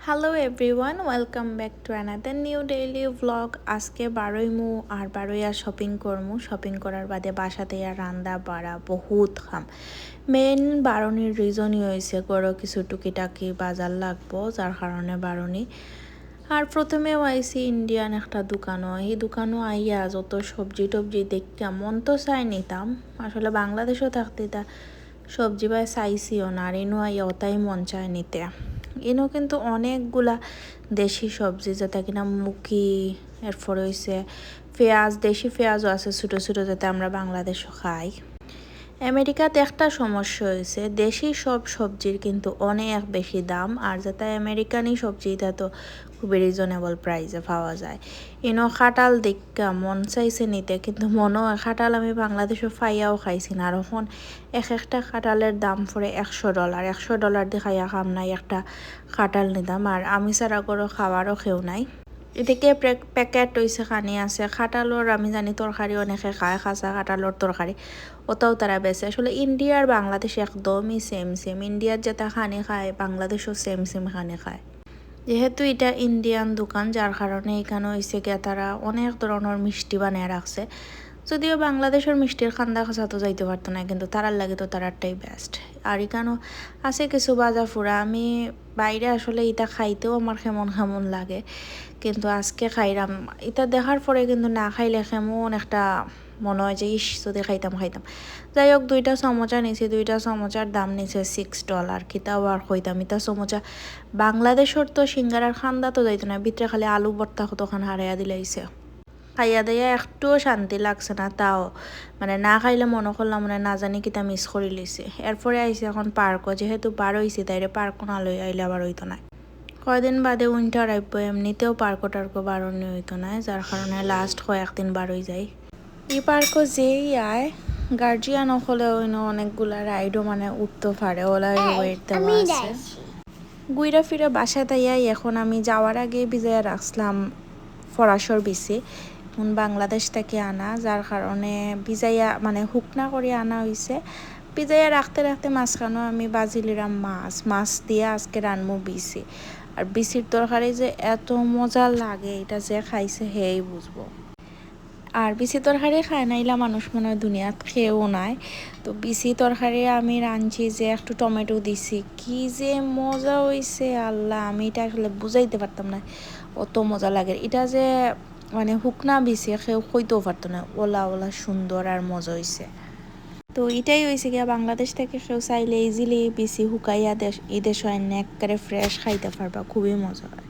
Hello everyone, welcome back to another new daily vlog. আজকে বারোই মু আর বারোই আর শপিং করমু। শপিং করার বাদে বাসাতে আর রান্দা বাড়া বহুত খাম। মেইন বারণির রিজনই হয়েছে গরো কিছু টুকিটাকি বাজার লাগবো, যার কারণে বারণি। আর প্রথমেও আইসি ইন্ডিয়ান একটা দোকানও, এই দোকানও আইয়া যত সবজি টবজি দেখতাম মন তো চাই নিতাম। আসলে বাংলাদেশও থাকতে তা সবজি বাই চাইছিও না, আর ইনো আইয়া ওটাই মন চায় নিতে। ইনো কিন্তু অনেকগুলা দেশি সবজি, যেটা কিনা মুখি, এরপর হয়েছে পেঁয়াজ, দেশি পেঁয়াজও আছে ছোটো ছোটো, যাতে আমরা বাংলাদেশও খাই। আমেরিকাতে একটা সমস্যা হয়েছে, দেশি সব সবজির কিন্তু অনেক বেশি দাম, আর যেটা আমেরিকানি সবজি এটা তো খুবই রিজনেবল প্রাইসে পাওয়া যায়। ইনো খাটাল দেখা মন চাইছে নিতে, কিন্তু মনও খাটাল আমি বাংলাদেশে ফাইয়াও খাইছি না। আর এখন একটা খাটালের দাম পড়ে $100। $100 দিয়ে খাইয়া খাম নাই, একটা খাটাল নিতাম। আর আমি ছাড়া করে খাওয়ারও খেউ নাই। এদিকে প্যাকেট হয়েছে খানি আছে খাটালোর, আমি জানি তরকারি অনেকে খায়, খাসা খাটালোর তরকারি ওটাও তারা বেছে। আসলে ইন্ডিয়া আর বাংলাদেশ একদমই সেম সেম। ইন্ডিয়ার যেটা খানি খায় বাংলাদেশও সেম সেম খানি খায়। যেহেতু এটা ইন্ডিয়ান দোকান, যার কারণে এখানে হয়েছে গিয়ে তারা অনেক ধরনের মিষ্টি বানিয়ে রাখছে। যদিও বাংলাদেশের মিষ্টির খান্দা খাসা তো যাইতে পারতো না, কিন্তু তারার লাগে তো তারারটাই বেস্ট। আর এখানেও আছে কিছু বাজা ফুরা। আমি বাইরে আসলে এটা খাইতেও আমার কেমন কেমন লাগে, কিন্তু আজকে খাইলাম। এটা দেখার পরে কিন্তু না খাইলে কেমন একটা মনে হয় যে ইস যদি খাইতাম খাইতাম। যাই হোক, 2টা সমোচা নিয়েছি, 2টা সমোচার দাম নিয়েছে $6। কিতাও আর কইতাম, এটা সমোচা বাংলাদেশের তো সিঙ্গারার খান্দা তো যাইতো না, ভিতরে খালি আলু ভর্তা কতখান হারাইয়া দিলাইছে। খাইয়া দিয়া একটুও শান্তি লাগছে না, তাও মানে না খাইলে মনে করলাম মানে না জানি কিতা মিস করে লইছে। এরপরে আইসি এখন পার্কও, যেহেতু বার হয়েছি তাইরে পার্কও না লই আইলে আবার হইতো না। কয়দিন বাদে উইন্টার আইব, এমনিতেও পার্কও টার্কও বারণই হইতো না, যার কারণে লাস্ট কয়েকদিন বার হয়ে যায়। এই পার্কও যেই আয় গার্জিয়ান হলে অনেকগুলা রাইডও মানে উঠতে পারে, ওলা ওয়েট দেওয়া আছে। গুইরা ফিরে বাসায় তাইয়াই এখন আমি যাওয়ার আগে ভিজাইয়া রাখছিলাম ফরাসর বিচি, এখন বাংলাদেশ থেকে আনা, যার কারণে ভিজাইয়া মানে হুকনা করে আনা হয়েছে। ভিজাইয়া রাখতে রাখতে মাঝখানেও আমি বাজিলিরাম মাছ দিয়ে আজকে রানমু বিচি। আর বিচির তরকারি যে এত মজা লাগে, এটা যে খাইছে হেই বুঝবো। আর বিচি তরকারি খায় নাইলা মানুষ মনে হয় দুনিয়াত খেয়েও নাই। তো বিচি তরকারি আমি রাঁধছি, যে একটু টমেটো দিছি, কি যে মজা হয়েছে আল্লাহ, আমি এটা আসলে বুঝাইতে পারতাম না, অত মজা লাগে। এটা যে মানে হুকনা বিচি কেউ কইতেও পারতো না, ওলা ওলা সুন্দর আর মজা হয়েছে। তো এটাই হয়েছে গিয়া, বাংলাদেশ থেকে কেউ চাইলে ইজিলি বিচি হুকাইয়া এই দেশ একেবারে ফ্রেশ খাইতে পারবা, খুবই মজা হয়।